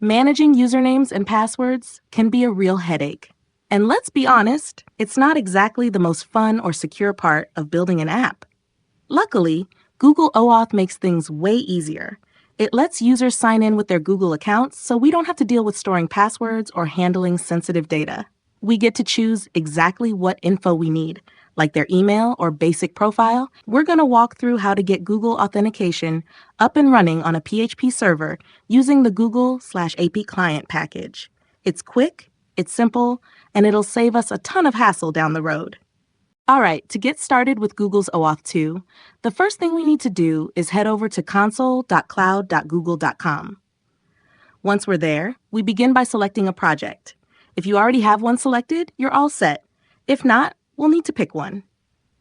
Managing usernames and passwords can be a real headache. And let's be honest, it's not exactly the most fun or secure part of building an app. Luckily, Google OAuth makes things way easier. It lets users sign in with their Google accounts so we don't have to deal with storing passwords or handling sensitive data. We get to choose exactly what info we need, like their email or basic profile. We're going to walk through how to get Google authentication up and running on a PHP server using the Google/AP client package. It's quick, it's simple, and it'll save us a ton of hassle down the road. All right, to get started with Google's OAuth2, the first thing we need to do is head over to console.cloud.google.com. Once we're there, we begin by selecting a project. If you already have one selected, you're all set. If not, we'll need to pick one.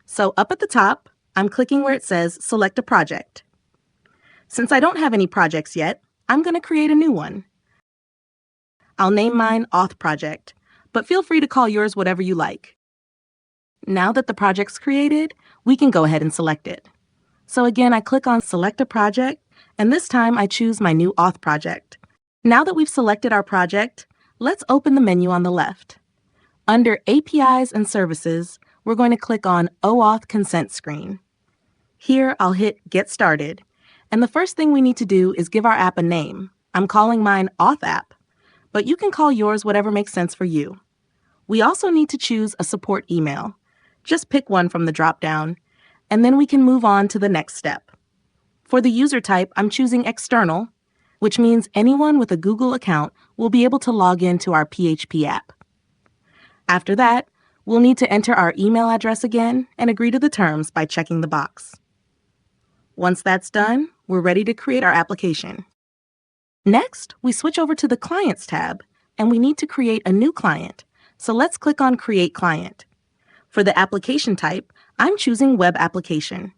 So up at the top, I'm clicking where it says Select a Project. Since I don't have any projects yet, I'm going to create a new one. I'll name mine Auth Project, but feel free to call yours whatever you like. Now that the project's created, we can go ahead and select it. So again, I click on Select a Project, and this time I choose my new Auth project. Now that we've selected our project, let's open the menu on the left. Under APIs and Services, we're going to click on OAuth Consent Screen. Here, I'll hit Get Started, and the first thing we need to do is give our app a name. I'm calling mine Auth App, but you can call yours whatever makes sense for you. We also need to choose a support email. Just pick one from the drop-down, and then we can move on to the next step. For the user type, I'm choosing External, which means anyone with a Google account will be able to log into our PHP app. After that, we'll need to enter our email address again and agree to the terms by checking the box. Once that's done, we're ready to create our application. Next, we switch over to the Clients tab, and we need to create a new client. So let's click on Create Client. For the application type, I'm choosing Web Application.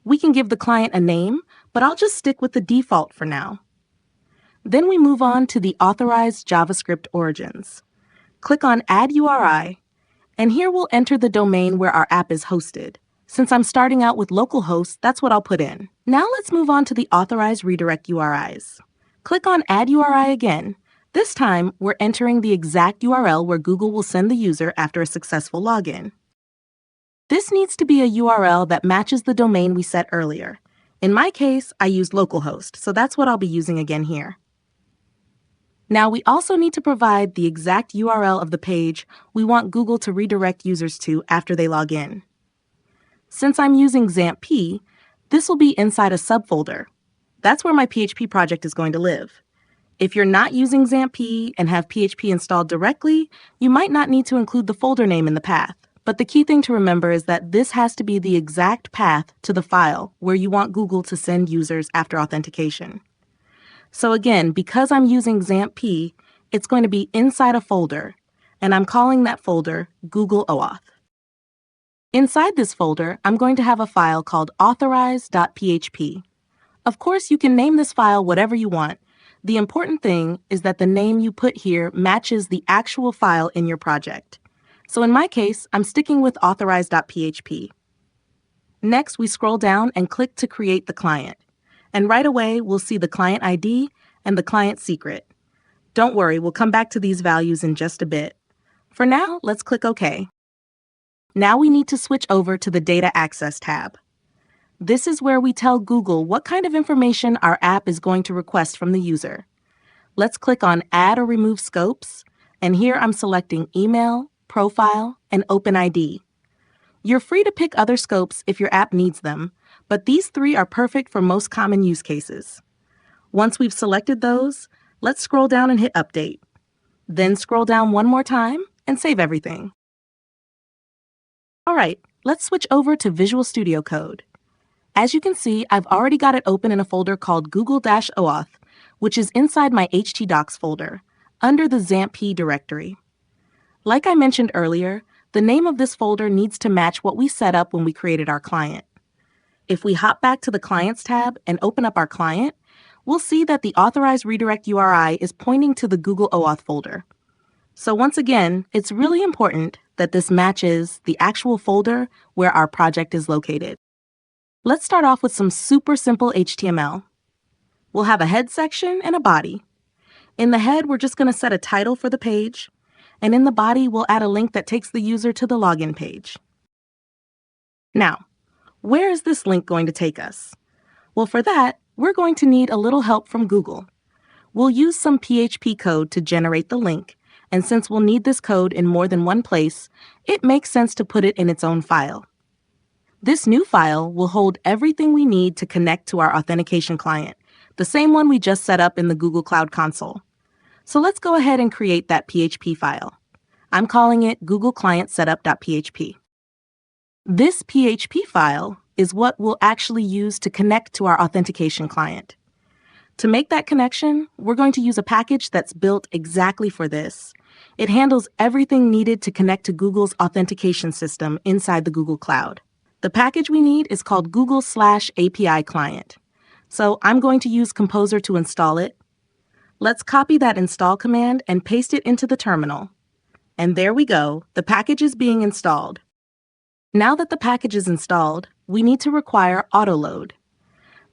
We can give the client a name, but I'll just stick with the default for now. Then we move on to the Authorized JavaScript Origins. Click on Add URI, and here we'll enter the domain where our app is hosted. Since I'm starting out with localhost, that's what I'll put in. Now let's move on to the Authorized Redirect URIs. Click on Add URI again. This time, we're entering the exact URL where Google will send the user after a successful login. This needs to be a URL that matches the domain we set earlier. In my case, I used localhost, so that's what I'll be using again here. Now we also need to provide the exact URL of the page we want Google to redirect users to after they log in. Since I'm using XAMPP, this will be inside a subfolder. That's where my PHP project is going to live. If you're not using XAMPP and have PHP installed directly, you might not need to include the folder name in the path. But the key thing to remember is that this has to be the exact path to the file where you want Google to send users after authentication. So again, because I'm using XAMPP, it's going to be inside a folder, and I'm calling that folder Google OAuth. Inside this folder, I'm going to have a file called authorize.php. Of course, you can name this file whatever you want. The important thing is that the name you put here matches the actual file in your project. So in my case, I'm sticking with authorize.php. Next, we scroll down and click to create the client. And right away, we'll see the client ID and the client secret. Don't worry, we'll come back to these values in just a bit. For now, let's click OK. Now we need to switch over to the Data Access tab. This is where we tell Google what kind of information our app is going to request from the user. Let's click on Add or Remove Scopes, and here I'm selecting Email, Profile, and OpenID. You're free to pick other scopes if your app needs them, but these three are perfect for most common use cases. Once we've selected those, let's scroll down and hit Update. Then scroll down one more time and save everything. All right, let's switch over to Visual Studio Code. As you can see, I've already got it open in a folder called Google-OAuth, which is inside my htdocs folder, under the XAMPP directory. Like I mentioned earlier, the name of this folder needs to match what we set up when we created our client. If we hop back to the Clients tab and open up our client, we'll see that the Authorized Redirect URI is pointing to the Google OAuth folder. So once again, it's really important that this matches the actual folder where our project is located. Let's start off with some super simple HTML. We'll have a head section and a body. In the head, we're just going to set a title for the page, and in the body, we'll add a link that takes the user to the login page. Now, where is this link going to take us? Well, for that, we're going to need a little help from Google. We'll use some PHP code to generate the link, and since we'll need this code in more than one place, it makes sense to put it in its own file. This new file will hold everything we need to connect to our authentication client, the same one we just set up in the Google Cloud Console. So let's go ahead and create that PHP file. I'm calling it Google Client Setup.php. This PHP file is what we'll actually use to connect to our authentication client. To make that connection, we're going to use a package that's built exactly for this. It handles everything needed to connect to Google's authentication system inside the Google Cloud. The package we need is called Google/API Client. So I'm going to use Composer to install it. Let's copy that install command and paste it into the terminal. And there we go, the package is being installed. Now that the package is installed, we need to require autoload.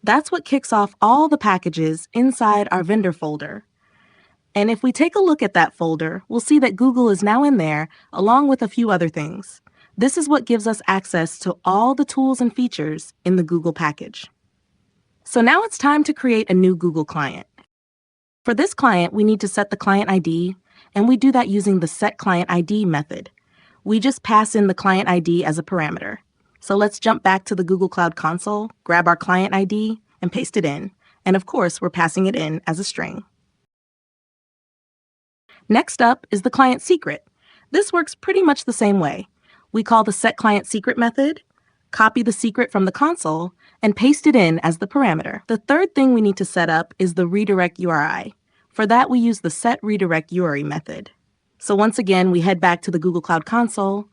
That's what kicks off all the packages inside our vendor folder. And if we take a look at that folder, we'll see that Google is now in there along with a few other things. This is what gives us access to all the tools and features in the Google package. So now it's time to create a new Google client. For this client, we need to set the client ID, and we do that using the setClientID method. We just pass in the client ID as a parameter. So let's jump back to the Google Cloud Console, grab our client ID, and paste it in. And of course, we're passing it in as a string. Next up is the client secret. This works pretty much the same way. We call the setClientSecret method, copy the secret from the console, and paste it in as the parameter. The third thing we need to set up is the redirect URI. For that, we use the setRedirectURI method. So once again, we head back to the Google Cloud Console,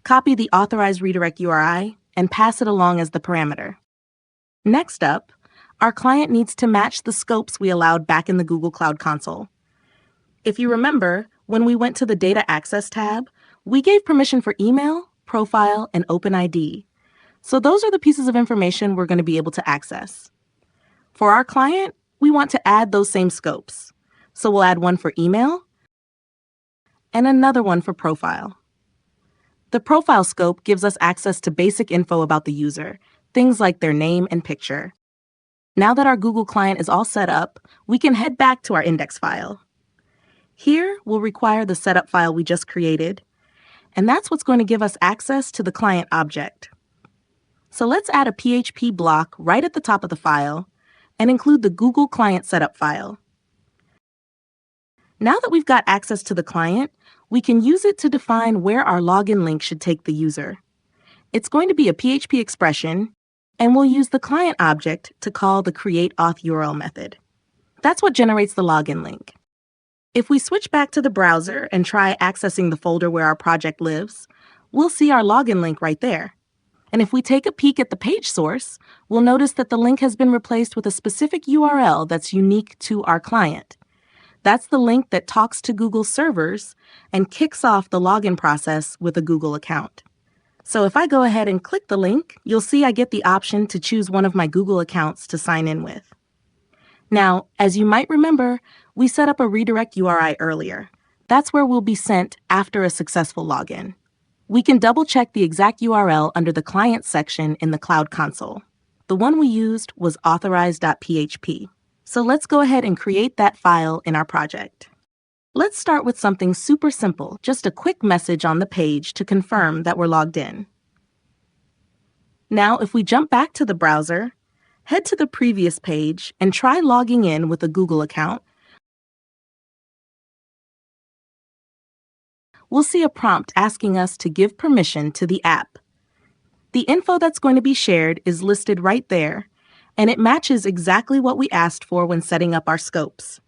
copy the authorized redirect URI, and pass it along as the parameter. Next up, our client needs to match the scopes we allowed back in the Google Cloud Console. If you remember, when we went to the Data Access tab, we gave permission for email, profile, and OpenID. So those are the pieces of information we're going to be able to access. For our client, we want to add those same scopes. So we'll add one for email and another one for profile. The profile scope gives us access to basic info about the user, things like their name and picture. Now that our Google client is all set up, we can head back to our index file. Here, we'll require the setup file we just created, and that's what's going to give us access to the client object. So let's add a PHP block right at the top of the file and include the Google client setup file. Now that we've got access to the client, we can use it to define where our login link should take the user. It's going to be a PHP expression, and we'll use the client object to call the createAuthURL method. That's what generates the login link. If we switch back to the browser and try accessing the folder where our project lives, we'll see our login link right there. And if we take a peek at the page source, we'll notice that the link has been replaced with a specific URL that's unique to our client. That's the link that talks to Google's servers and kicks off the login process with a Google account. So if I go ahead and click the link, you'll see I get the option to choose one of my Google accounts to sign in with. Now, as you might remember, we set up a redirect URI earlier. That's where we'll be sent after a successful login. We can double-check the exact URL under the Client section in the Cloud Console. The one we used was authorized.php. So let's go ahead and create that file in our project. Let's start with something super simple, just a quick message on the page to confirm that we're logged in. Now, if we jump back to the browser, head to the previous page and try logging in with a Google account, we'll see a prompt asking us to give permission to the app. The info that's going to be shared is listed right there, and it matches exactly what we asked for when setting up our scopes.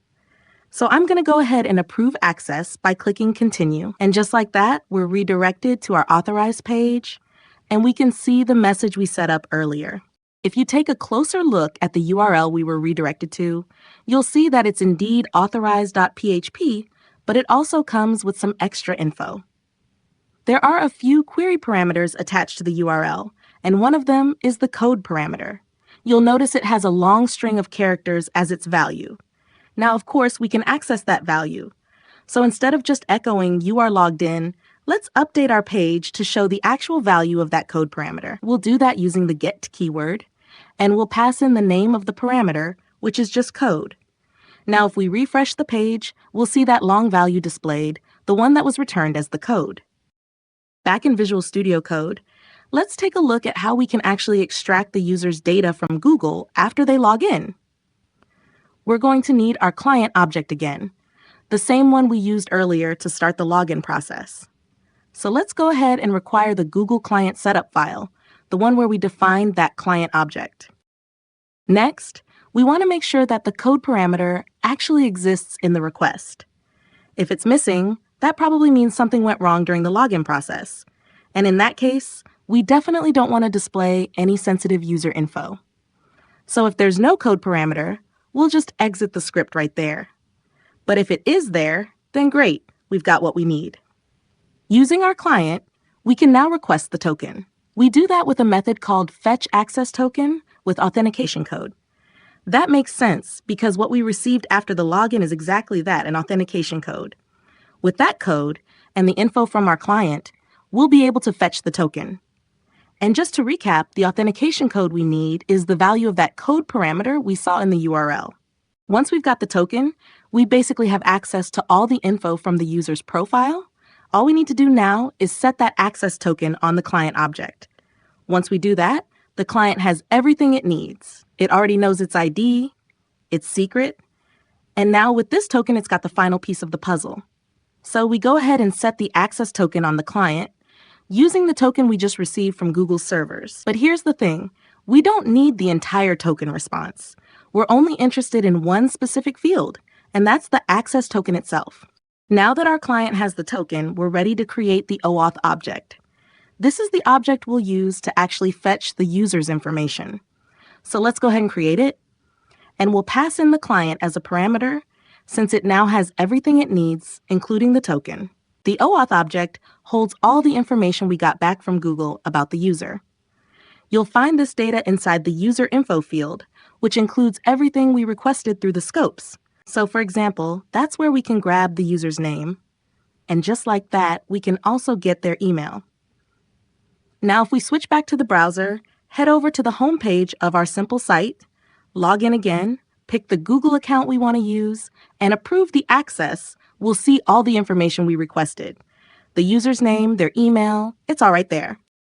So I'm going to go ahead and approve access by clicking Continue. And just like that, we're redirected to our Authorized page, and we can see the message we set up earlier. If you take a closer look at the URL we were redirected to, you'll see that it's indeed authorized.php, but it also comes with some extra info. There are a few query parameters attached to the URL, and one of them is the code parameter. You'll notice it has a long string of characters as its value. Now, of course, we can access that value. So instead of just echoing "you are logged in," let's update our page to show the actual value of that code parameter. We'll do that using the get keyword, and we'll pass in the name of the parameter, which is just code. Now, if we refresh the page, we'll see that long value displayed, the one that was returned as the code. Back in Visual Studio Code, let's take a look at how we can actually extract the user's data from Google after they log in. We're going to need our client object again, the same one we used earlier to start the login process. So let's go ahead and require the Google Client Setup file, the one where we defined that client object. Next, we want to make sure that the code parameter actually exists in the request. If it's missing, that probably means something went wrong during the login process. And in that case, we definitely don't want to display any sensitive user info. So if there's no code parameter, we'll just exit the script right there. But if it is there, then great, we've got what we need. Using our client, we can now request the token. We do that with a method called fetchAccessToken with authentication code. That makes sense because what we received after the login is exactly that, an authentication code. With that code and the info from our client, we'll be able to fetch the token. And just to recap, the authentication code we need is the value of that code parameter we saw in the URL. Once we've got the token, we basically have access to all the info from the user's profile. All we need to do now is set that access token on the client object. Once we do that, the client has everything it needs. It already knows its ID, its secret, and now with this token, it's got the final piece of the puzzle. So we go ahead and set the access token on the client using the token we just received from Google's servers. But here's the thing, we don't need the entire token response. We're only interested in one specific field, and that's the access token itself. Now that our client has the token, we're ready to create the OAuth object. This is the object we'll use to actually fetch the user's information. So let's go ahead and create it, and we'll pass in the client as a parameter since it now has everything it needs, including the token. The OAuth object holds all the information we got back from Google about the user. You'll find this data inside the user info field, which includes everything we requested through the scopes. So for example, that's where we can grab the user's name. And just like that, we can also get their email. Now, if we switch back to the browser, head over to the home page of our simple site, log in again, pick the Google account we want to use, and approve the access, we'll see all the information we requested. The user's name, their email, it's all right there.